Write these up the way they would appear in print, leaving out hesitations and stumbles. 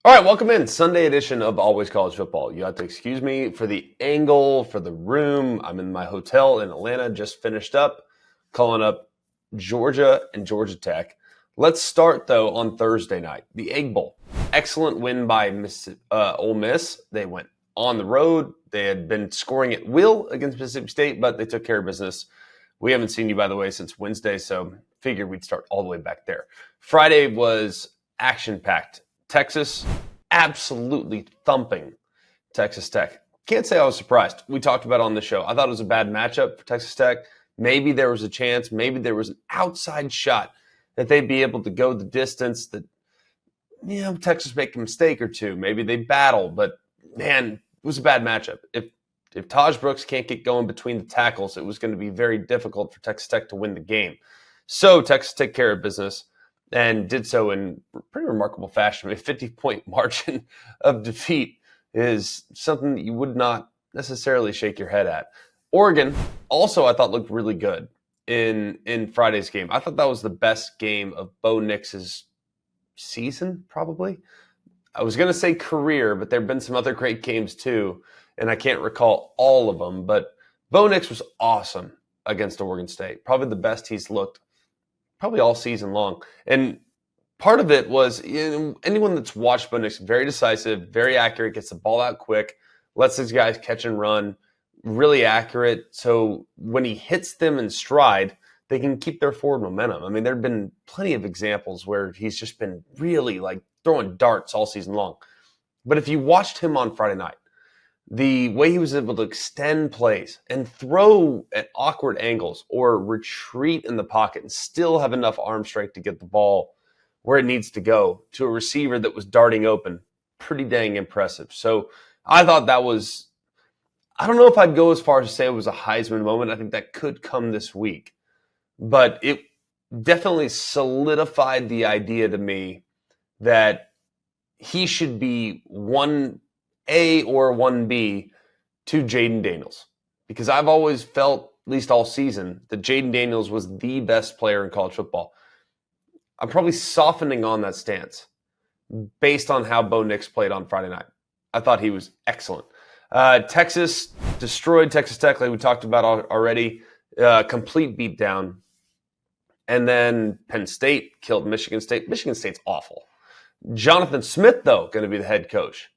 All right, welcome in. Sunday edition of Always College Football. You have to excuse me for the angle, for the room. I'm in my hotel in Atlanta, just finished up, calling up Georgia and Georgia Tech. Let's start, though, on Thursday night. The Egg Bowl. Excellent win by Ole Miss. They went on the road. They had been scoring at will against Mississippi State, but they took care of business. We haven't seen you, by the way, since Wednesday, so figured we'd start all the way back there. Friday was action-packed. Texas absolutely thumping Texas Tech. Can't say I was surprised. We talked about it on the show. I thought it was a bad matchup for Texas Tech. Maybe there was a chance, maybe there was an outside shot that they'd be able to go the distance that, Texas make a mistake or two. Maybe they battle, but man, it was a bad matchup. If Taj Brooks can't get going between the tackles, it was going to be very difficult for Texas Tech to win the game. So Texas took care of business and did so in pretty remarkable fashion. A 50-point margin of defeat is something that you would not necessarily shake your head at. Oregon also, I thought, looked really good in Friday's game. I thought that was the best game of Bo Nix's season, probably. I was going to say career, but there have been some other great games too, and I can't recall all of them. But Bo Nix was awesome against Oregon State. Probably the best he's looked probably all season long. And part of it was anyone that's watched Bo Nix, very decisive, very accurate, gets the ball out quick, lets these guys catch and run, really accurate. So when he hits them in stride, they can keep their forward momentum. I mean, there have been plenty of examples where he's just been really like throwing darts all season long. But if you watched him on Friday night, the way he was able to extend plays and throw at awkward angles or retreat in the pocket and still have enough arm strength to get the ball where it needs to go to a receiver that was darting open, pretty dang impressive. So I thought that was, I don't know if I'd go as far as to say it was a Heisman moment. I think that could come this week. But it definitely solidified the idea to me that he should be 1A or 1B to Jaden Daniels. Because I've always felt, at least all season, that Jaden Daniels was the best player in college football. I'm probably softening on that stance based on how Bo Nix played on Friday night. I thought he was excellent. Texas destroyed Texas Tech, like we talked about already. Complete beatdown. And then Penn State killed Michigan State. Michigan State's awful. Jonathan Smith, though, going to be the head coach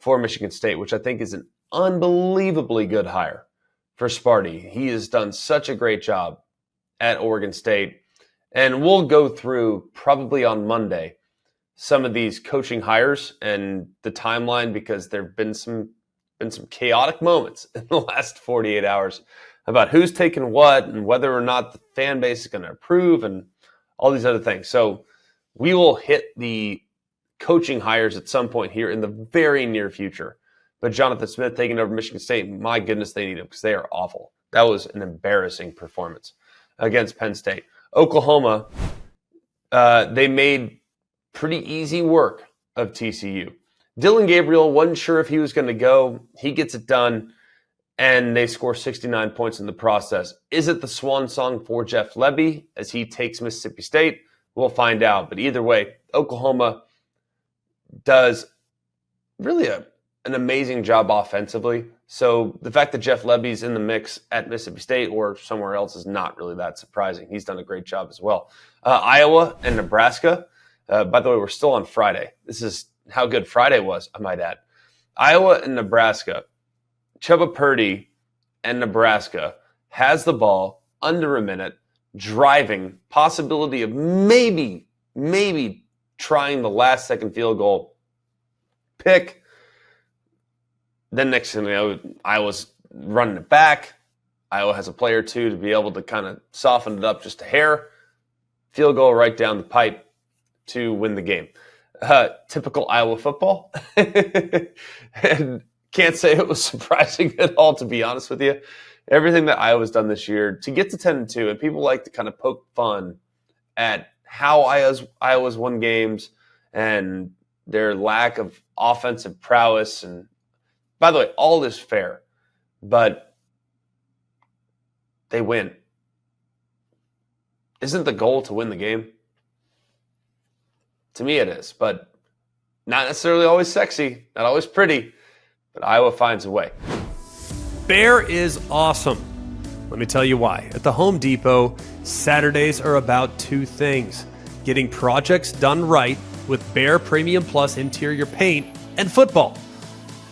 for Michigan State, which I think is an unbelievably good hire for Sparty. He has done such a great job at Oregon State. And we'll go through probably on Monday some of these coaching hires and the timeline, because there have been some chaotic moments in the last 48 hours about who's taken what and whether or not the fan base is going to approve and all these other things. So we will hit the coaching hires at some point here in the very near future. But Jonathan Smith taking over Michigan State, my goodness, they need him because they are awful. That was an embarrassing performance against Penn State. Oklahoma, they made pretty easy work of TCU. Dillon Gabriel wasn't sure if he was going to go. He gets it done, and they score 69 points in the process. Is it the swan song for Jeff Lebby as he takes Mississippi State? We'll find out. But either way, Oklahoma does really an amazing job offensively. So the fact that Jeff Lebby's in the mix at Mississippi State or somewhere else is not really that surprising. He's done a great job as well. Iowa and Nebraska. By the way, we're still on Friday. This is how good Friday was, I might add. Iowa and Nebraska. Chubba Purdy and Nebraska has the ball under a minute, driving, possibility of maybe trying the last second field goal, pick. Then next thing you know, Iowa's running it back. Iowa has a play or two to be able to kind of soften it up just a hair. Field goal right down the pipe to win the game. Typical Iowa football. And can't say it was surprising at all, to be honest with you. Everything that Iowa's done this year to get to 10-2, and people like to kind of poke fun at how Iowa's won games and their lack of offensive prowess. And by the way, all is fair, but they win. Isn't the goal to win the game? To me it is, but Not necessarily always sexy, not always pretty, but Iowa finds a way. Bear is awesome. Let me tell you why. At the Home Depot, Saturdays are about two things: getting projects done right with Bear Premium Plus interior paint and football.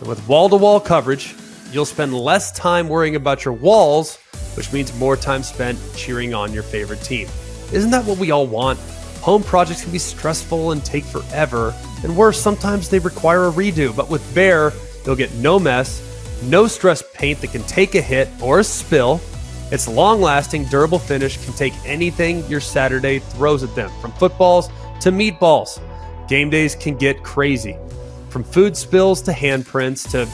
And with wall-to-wall coverage, you'll spend less time worrying about your walls, which means more time spent cheering on your favorite team. Isn't that what we all want? Home projects can be stressful and take forever, and worse, sometimes they require a redo. But with Bear, you'll get no mess, no stress paint that can take a hit or a spill. Its long-lasting, durable finish can take anything your Saturday throws at them, from footballs to meatballs. Game days can get crazy, from food spills to handprints to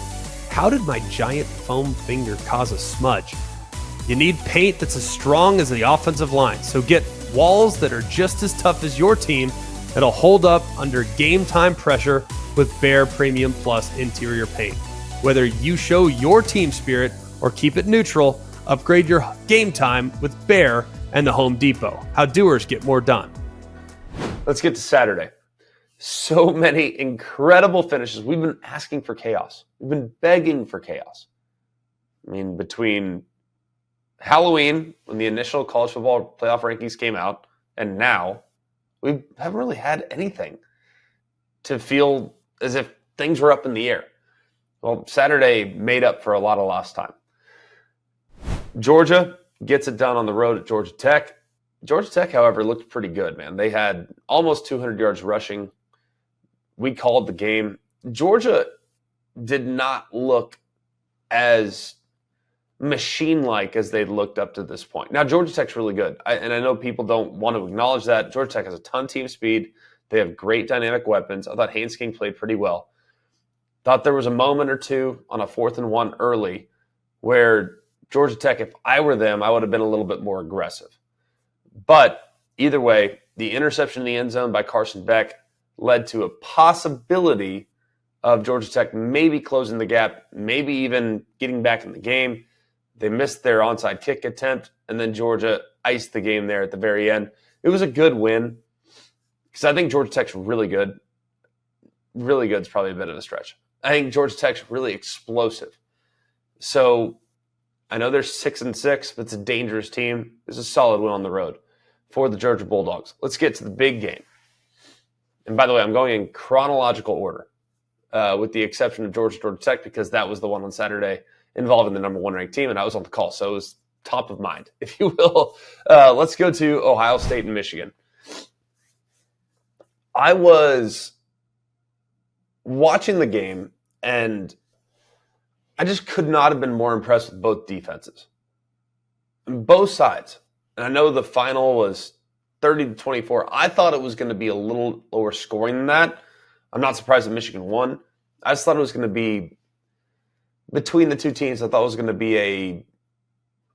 how did my giant foam finger cause a smudge? You need paint that's as strong as the offensive line, so get walls that are just as tough as your team that'll hold up under game time pressure with Bear Premium Plus interior paint. Whether you show your team spirit or keep it neutral, upgrade your game time with Bear and the Home Depot. How doers get more done. Let's get to Saturday. So many incredible finishes. We've been asking for chaos. We've been begging for chaos. I mean, between Halloween, when the initial college football playoff rankings came out, and now, we haven't really had anything to feel as if things were up in the air. Well, Saturday made up for a lot of lost time. Georgia gets it done on the road at Georgia Tech. Georgia Tech, however, looked pretty good, man. They had almost 200 yards rushing. We called the game. Georgia did not look as machine-like as they'd looked up to this point. Now, Georgia Tech's really good, and I know people don't want to acknowledge that. Georgia Tech has a ton of team speed. They have great dynamic weapons. I thought Haynes King played pretty well. Thought there was a moment or two on a 4th and 1 early where Georgia Tech, if I were them, I would have been a little bit more aggressive. But either way, the interception in the end zone by Carson Beck led to a possibility of Georgia Tech maybe closing the gap, maybe even getting back in the game. They missed their onside kick attempt, and then Georgia iced the game there at the very end. It was a good win because I think Georgia Tech's really good. Really good is probably a bit of a stretch. I think Georgia Tech's really explosive. So I know they're 6-6, but it's a dangerous team. It's a solid win on the road for the Georgia Bulldogs. Let's get to the big game. And by the way, I'm going in chronological order, with the exception of Georgia Tech, because that was the one on Saturday involving the number 1 ranked team, and I was on the call, so it was top of mind, if you will. Let's go to Ohio State and Michigan. I was watching the game, and I just could not have been more impressed with both defenses. Both sides. And I know the final was 30-24. I thought it was going to be a little lower scoring than that. I'm not surprised that Michigan won. I just thought it was going to be, between the two teams, I thought it was going to be a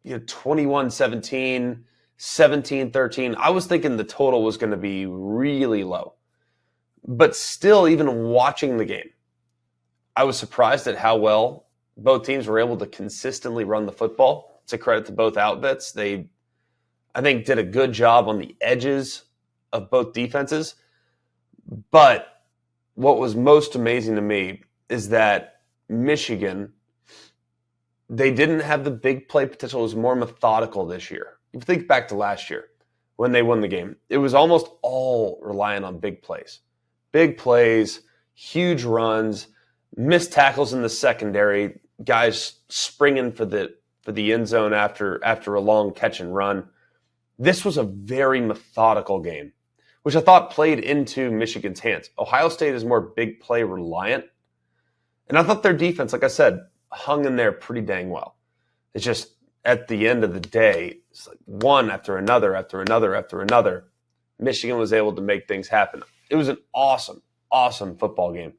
21-17, 17-13. I was thinking the total was going to be really low. But still, even watching the game, I was surprised at how well both teams were able to consistently run the football. It's a credit to both outfits. They, I think, did a good job on the edges of both defenses. But what was most amazing to me is that Michigan, they didn't have the big play potential. It was more methodical this year. If you think back to last year when they won the game, it was almost all reliant on big plays. Big plays, huge runs, missed tackles in the secondary, guys springing for the end zone after a long catch and run. This was a very methodical game, which I thought played into Michigan's hands. Ohio State is more big play reliant, and I thought their defense, like I said, hung in there pretty dang well. It's just at the end of the day, it's like one after another after another after another. Michigan was able to make things happen. It was an awesome, awesome football game.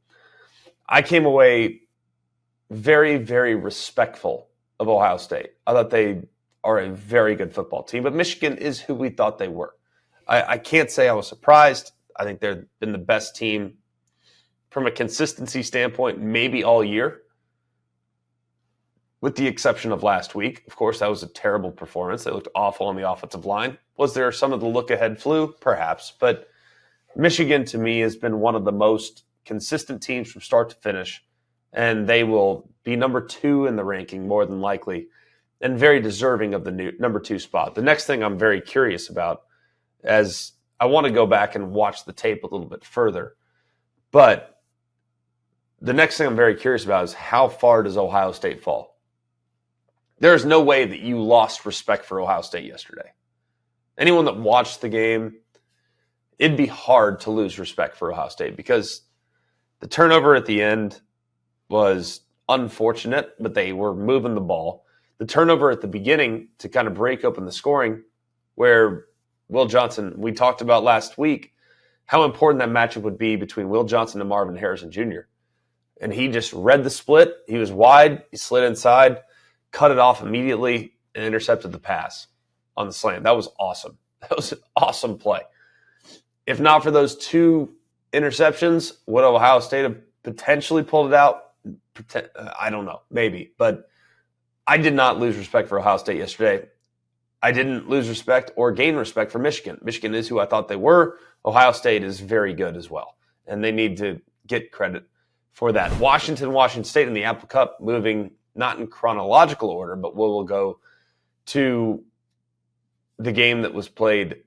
I came away very, very respectful of Ohio State. I thought they are a very good football team, but Michigan is who we thought they were. I can't say I was surprised. I think they've been the best team from a consistency standpoint, maybe all year, with the exception of last week. Of course, that was a terrible performance. They looked awful on the offensive line. Was there some of the look-ahead flu? Perhaps, but Michigan, to me, has been one of the most consistent teams from start to finish, and they will be number 2 in the ranking more than likely, and very deserving of the new number 2 spot. The next thing I'm very curious about, as I want to go back and watch the tape a little bit further, but the next thing I'm very curious about is how far does Ohio State fall? There's no way that you lost respect for Ohio State yesterday. Anyone that watched the game, it'd be hard to lose respect for Ohio State because the turnover at the end was unfortunate, but they were moving the ball. The turnover at the beginning to kind of break open the scoring, where Will Johnson, we talked about last week, how important that matchup would be between Will Johnson and Marvin Harrison Jr. And he just read the split. He was wide. He slid inside, cut it off immediately, and intercepted the pass on the slant. That was awesome. That was an awesome play. If not for those 2 interceptions, would Ohio State have potentially pulled it out? I don't know. Maybe. But I did not lose respect for Ohio State yesterday. I didn't lose respect or gain respect for Michigan. Michigan is who I thought they were. Ohio State is very good as well. And they need to get credit for that. Washington State in the Apple Cup, moving not in chronological order, but we'll go to the game that was played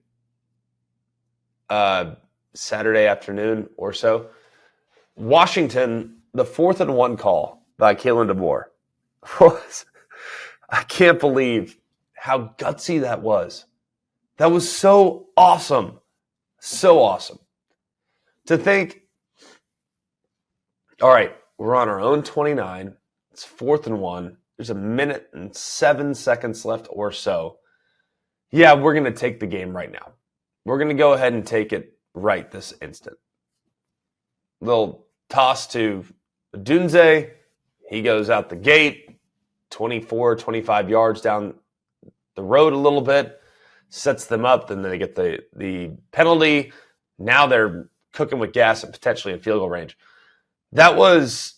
Saturday afternoon or so. Washington, the 4th and 1 call by Kalen DeBoer was, I can't believe how gutsy that was. That was so awesome. So awesome. To think, all right, we're on our own 29. It's 4th and 1. There's 1 minute and 7 seconds left or so. Yeah, we're going to take the game right now. We're going to go ahead and take it right this instant. Little toss to Dunze. He goes out the gate, 24, 25 yards down the road a little bit, sets them up, then they get the penalty. Now they're cooking with gas and potentially in field goal range. That was,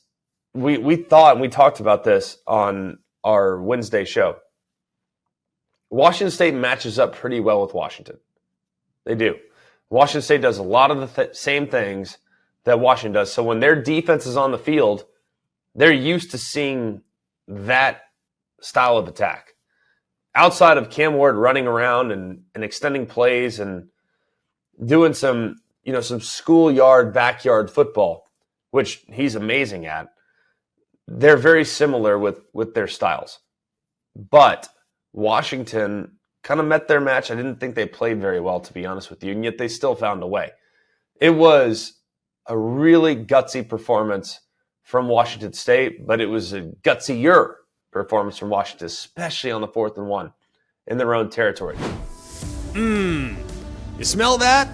we thought, and we talked about this on our Wednesday show. Washington State matches up pretty well with Washington. They do. Washington State does a lot of the same things that Washington does. So when their defense is on the field, they're used to seeing that style of attack. Outside of Cam Ward running around and extending plays and doing some schoolyard, backyard football, which he's amazing at, they're very similar with their styles. But Washington kind of met their match. I didn't think they played very well, to be honest with you, and yet they still found a way. It was a really gutsy performance from Washington State, but it was a gutsier performance from Washington, especially on the 4th and 1 in their own territory. You smell that?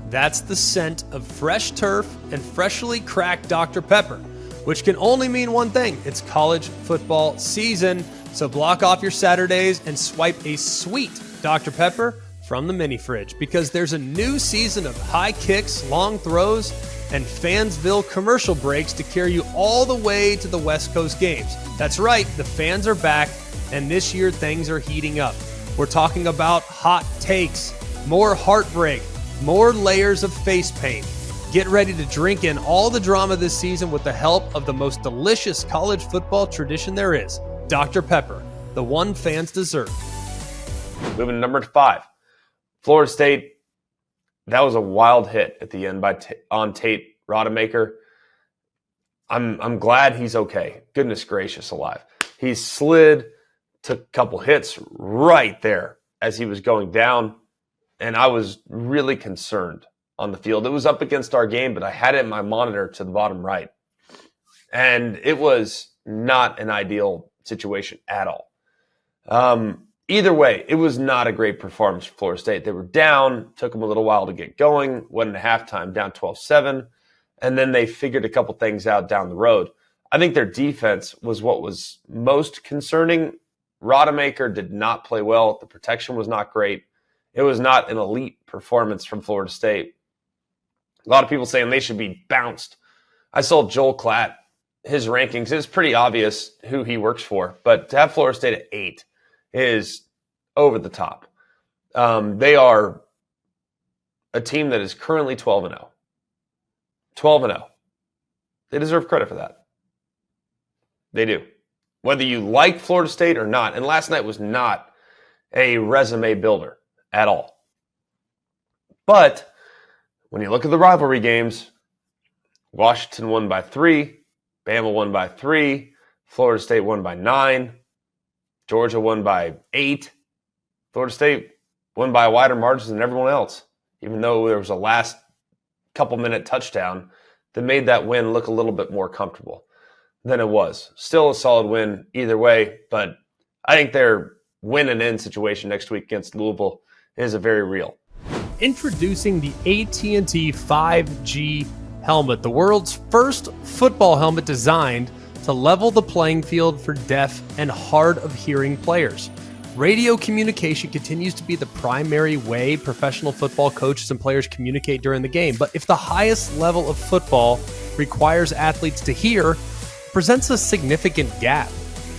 That's the scent of fresh turf and freshly cracked Dr. Pepper, which can only mean one thing. It's college football season. So block off your Saturdays and swipe a sweet Dr. Pepper from the mini fridge, because there's a new season of high kicks, long throws, and Fansville commercial breaks to carry you all the way to the West Coast games. That's right, the fans are back, and this year things are heating up. We're talking about hot takes, more heartbreak, more layers of face paint. Get ready to drink in all the drama this season with the help of the most delicious college football tradition there is, Dr. Pepper, the one fans deserve. Moving to number 5, Florida State. That was a wild hit at the end on Tate Rodemaker. I'm glad he's okay. Goodness gracious alive. He slid, took a couple hits right there as he was going down, and I was really concerned on the field. It was up against our game, but I had it in my monitor to the bottom right. And it was not an ideal situation at all. Either way, it was not a great performance for Florida State. They were down, took them a little while to get going, went into halftime down 12-7, and then they figured a couple things out down the road. I think their defense was what was most concerning. Rodemaker did not play well. The protection was not great. It was not an elite performance from Florida State. A lot of people saying they should be bounced. I saw Joel Klatt, his rankings. It's pretty obvious who he works for, but to have Florida State at 8 is over the top. They are a team that is currently 12-0. 12-0. They deserve credit for that. They do. Whether you like Florida State or not, and last night was not a resume builder at all. But when you look at the rivalry games, Washington won by 3, Bama won by 3, Florida State won by 9, Georgia won by 8, Florida State won by a wider margin than everyone else, even though there was a last couple-minute touchdown that made that win look a little bit more comfortable than it was. Still a solid win either way, but I think their win and end situation next week against Louisville is a very real. Introducing the AT&T 5G helmet, the world's first football helmet designed to level the playing field for deaf and hard of hearing players. Radio communication continues to be the primary way professional football coaches and players communicate during the game. But if the highest level of football requires athletes to hear, it presents a significant gap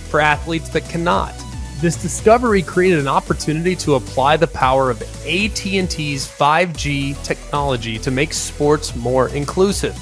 for athletes that cannot. This discovery created an opportunity to apply the power of AT&T's 5G technology to make sports more inclusive.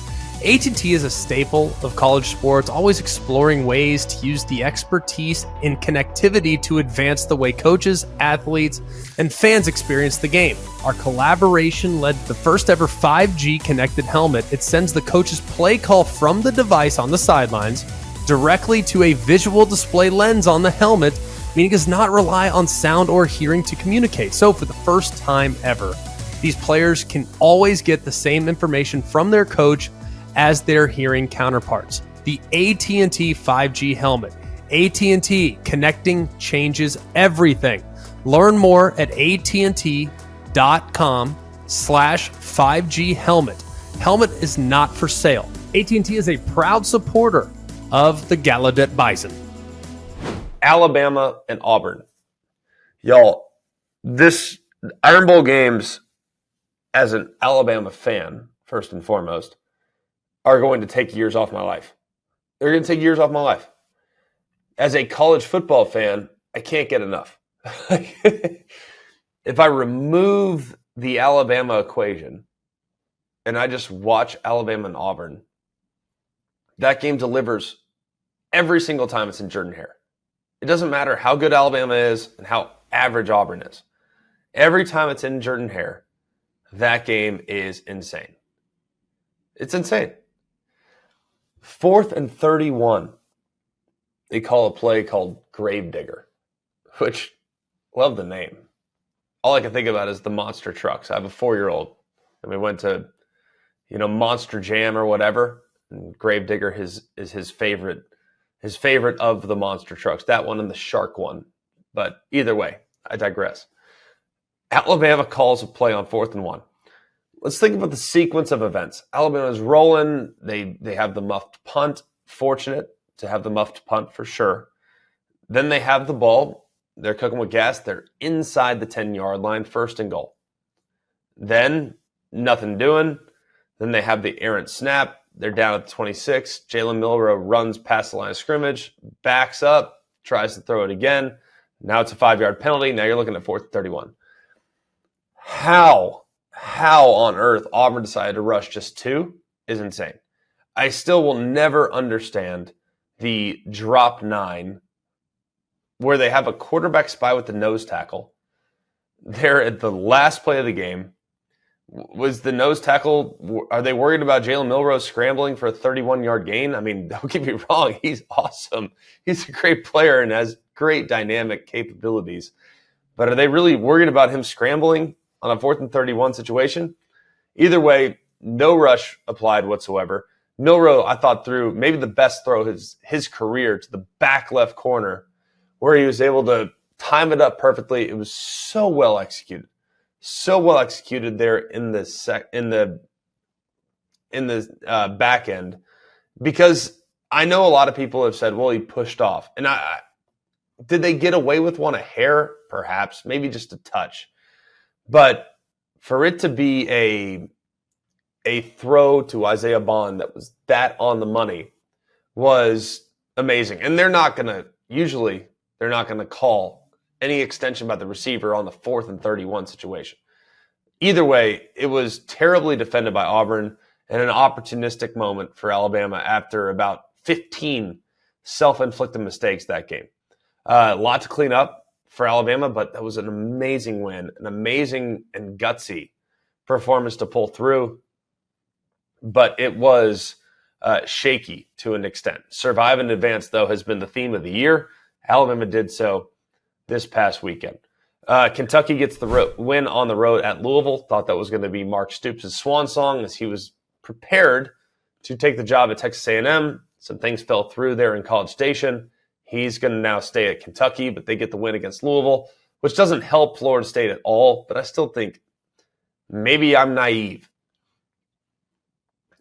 AT&T is a staple of college sports, always exploring ways to use the expertise in connectivity to advance the way coaches, athletes, and fans experience the game. Our collaboration led to the first ever 5G connected helmet. It sends the coach's play call from the device on the sidelines directly to a visual display lens on the helmet, meaning it does not rely on sound or hearing to communicate. So for the first time ever, these players can always get the same information from their coach as their hearing counterparts. The AT&T 5G helmet. AT&T, connecting changes everything. Learn more at att.com/5G helmet. Helmet is not for sale. AT&T is a proud supporter of the Gallaudet Bison. Alabama and Auburn. Y'all, this Iron Bowl games, as an Alabama fan, first and foremost, are going to take years off my life. They're going to take years off my life. As a college football fan, I can't get enough. If I remove the Alabama equation and I just watch Alabama and Auburn, that game delivers every single time it's in Jordan-Hare. It doesn't matter how good Alabama is and how average Auburn is. Every time it's in Jordan-Hare, that game is insane. It's insane. 4th and 31, they call a play called Gravedigger, which, love the name. All I can think about is the monster trucks. I have a 4-year-old, and we went to, Monster Jam or whatever, and Gravedigger is his favorite of the monster trucks, that one and the shark one. But either way, I digress. Alabama calls a play on 4th and 1. Let's think about the sequence of events. Alabama's rolling. They have the muffed punt. Fortunate to have the muffed punt for sure. Then they have the ball. They're cooking with gas. They're inside the 10-yard line, 1st and goal. Then nothing doing. Then they have the errant snap. They're down at the 26. Jalen Milroe runs past the line of scrimmage, backs up, tries to throw it again. Now it's a 5-yard penalty. Now you're looking at 4th and 31. How on earth Auburn decided to rush just 2 is insane. I still will never understand the drop 9 where they have a quarterback spy with the nose tackle. They're at the last play of the game. Was the nose tackle, are they worried about Jalen Milroe scrambling for a 31-yard gain? I mean, don't get me wrong, he's awesome. He's a great player and has great dynamic capabilities. But are they really worried about him scrambling on a 4th and 31 situation? Either way, no rush applied whatsoever. Milroe, I thought, threw maybe the best throw his career to the back left corner where he was able to time it up perfectly. It was so well executed. So well executed there in the back end, because I know a lot of people have said, well, he pushed off. And did they get away with one a hair? Perhaps, maybe just a touch. But for it to be a throw to Isaiah Bond that was that on the money was amazing. And they're not going to call any extension by the receiver on the 4th and 31 situation. Either way, it was terribly defended by Auburn, and an opportunistic moment for Alabama after about 15 self-inflicted mistakes that game. A lot to clean up for Alabama, but that was an amazing win, an amazing and gutsy performance to pull through. But it was shaky to an extent. Survive and advance, though, has been the theme of the year. Alabama did so this past weekend. Kentucky gets the win on the road at Louisville. Thought that was going to be Mark Stoops' swan song as he was prepared to take the job at Texas A&M. Some things fell through there in College Station. He's going to now stay at Kentucky, but they get the win against Louisville, which doesn't help Florida State at all. But I still think maybe I'm naive.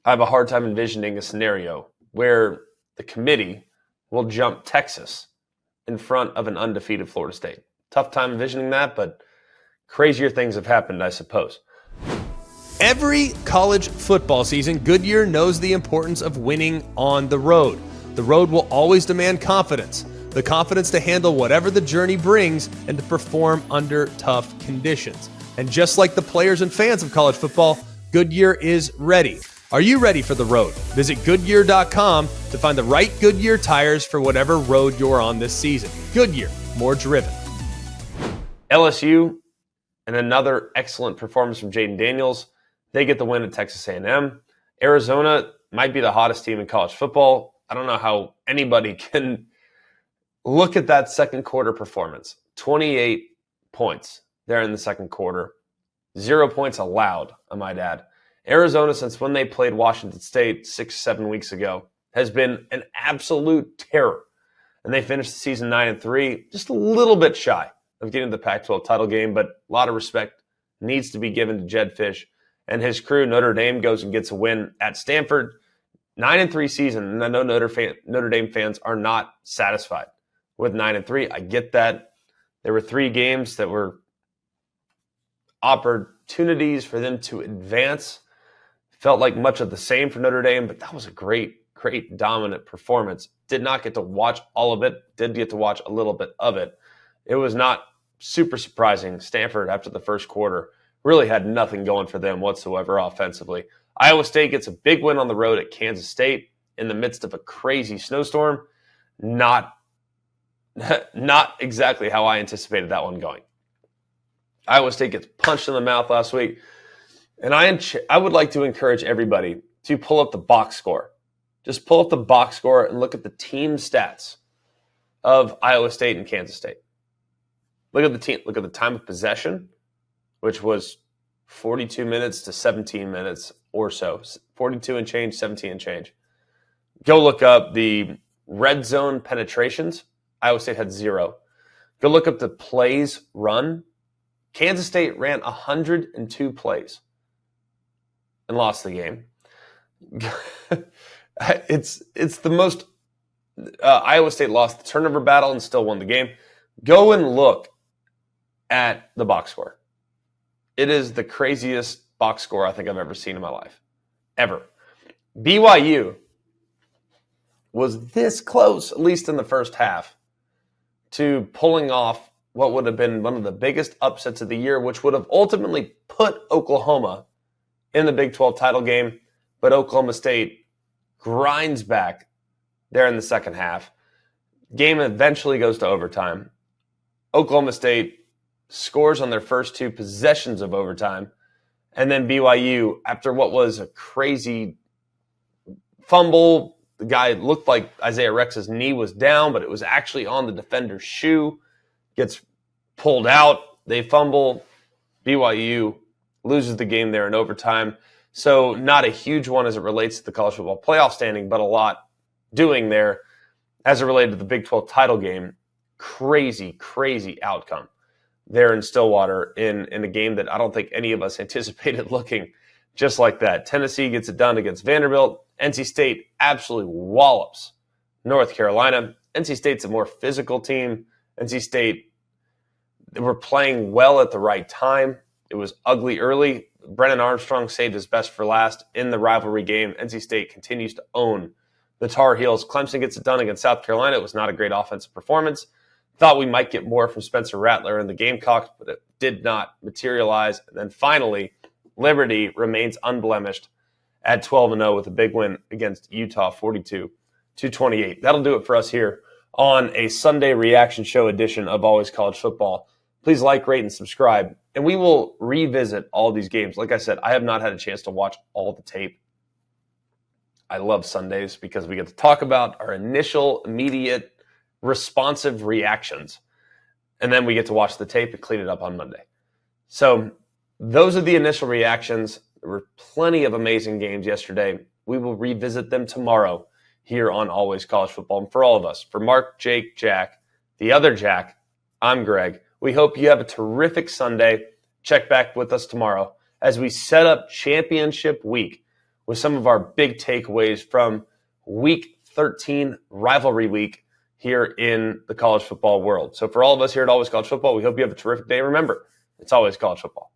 I have a hard time envisioning a scenario where the committee will jump Texas in front of an undefeated Florida State. Tough time envisioning that, but crazier things have happened, I suppose. Every college football season, Goodyear knows the importance of winning on the road. The road will always demand confidence. The confidence to handle whatever the journey brings and to perform under tough conditions. And just like the players and fans of college football, Goodyear is ready. Are you ready for the road? Visit Goodyear.com to find the right Goodyear tires for whatever road you're on this season. Goodyear, more driven. LSU, and another excellent performance from Jaden Daniels. They get the win at Texas A&M. Arizona might be the hottest team in college football. I don't know how anybody can look at that second quarter performance. 28 points there in the second quarter. 0 points allowed, I might add. Arizona, since when they played Washington State 6-7 weeks ago, has been an absolute terror. And they finished the season 9-3, just a little bit shy of getting the Pac-12 title game, but a lot of respect needs to be given to Jed Fish and his crew. Notre Dame goes and gets a win at Stanford. 9-3 season, and I know Notre Dame fans are not satisfied with 9-3. I get that. There were 3 games that were opportunities for them to advance. Felt like much of the same for Notre Dame, but that was a great dominant performance. Did not get to watch all of it. Did get to watch a little bit of it. It was not super surprising. Stanford, after the first quarter, really had nothing going for them whatsoever offensively. Iowa State gets a big win on the road at Kansas State in the midst of a crazy snowstorm. Not exactly how I anticipated that one going. Iowa State gets punched in the mouth last week. And I would like to encourage everybody to pull up the box score. Just pull up the box score and look at the team stats of Iowa State and Kansas State. Look at the team. Look at the time of possession, which was 42 minutes to 17 minutes or so. 42 and change, 17 and change. Go look up the red zone penetrations. Iowa State had 0. Go look up the plays run. Kansas State ran 102 plays and lost the game. It's the most Iowa State lost the turnover battle and still won the game. Go and look at the box score. It is the craziest box score I think I've ever seen in my life. Ever. BYU was this close, at least in the first half, to pulling off what would have been one of the biggest upsets of the year, which would have ultimately put Oklahoma in the Big 12 title game. But Oklahoma State grinds back there in the second half. Game eventually goes to overtime. Oklahoma State scores on their first 2 possessions of overtime. And then BYU, after what was a crazy fumble, the guy looked like Isaiah Rex's knee was down, but it was actually on the defender's shoe, gets pulled out. They fumble. BYU loses the game there in overtime. So not a huge one as it relates to the college football playoff standing, but a lot doing there as it related to the Big 12 title game. Crazy outcome there in Stillwater in a game that I don't think any of us anticipated looking just like that. Tennessee gets it done against Vanderbilt. NC State absolutely wallops North Carolina. NC State's a more physical team. NC State, they were playing well at the right time. It was ugly early. Brennan Armstrong saved his best for last in the rivalry game. NC State continues to own the Tar Heels. Clemson gets it done against South Carolina. It was not a great offensive performance. Thought we might get more from Spencer Rattler and the Gamecocks, but it did not materialize. And then finally, Liberty remains unblemished at 12-0 with a big win against Utah, 42-28. That'll do it for us here on a Sunday reaction show edition of Always College Football. Please like, rate, and subscribe, and we will revisit all these games. Like I said, I have not had a chance to watch all the tape. I love Sundays because we get to talk about our initial, immediate, responsive reactions, and then we get to watch the tape and clean it up on Monday. So those are the initial reactions. There were plenty of amazing games yesterday. We will revisit them tomorrow here on Always College Football. And for all of us, for Mark, Jake, Jack, the other Jack, I'm Greg. We hope you have a terrific Sunday. Check back with us tomorrow as we set up championship week with some of our big takeaways from week 13 rivalry week here in the college football world. So for all of us here at Always College Football, we hope you have a terrific day. Remember, it's always college football.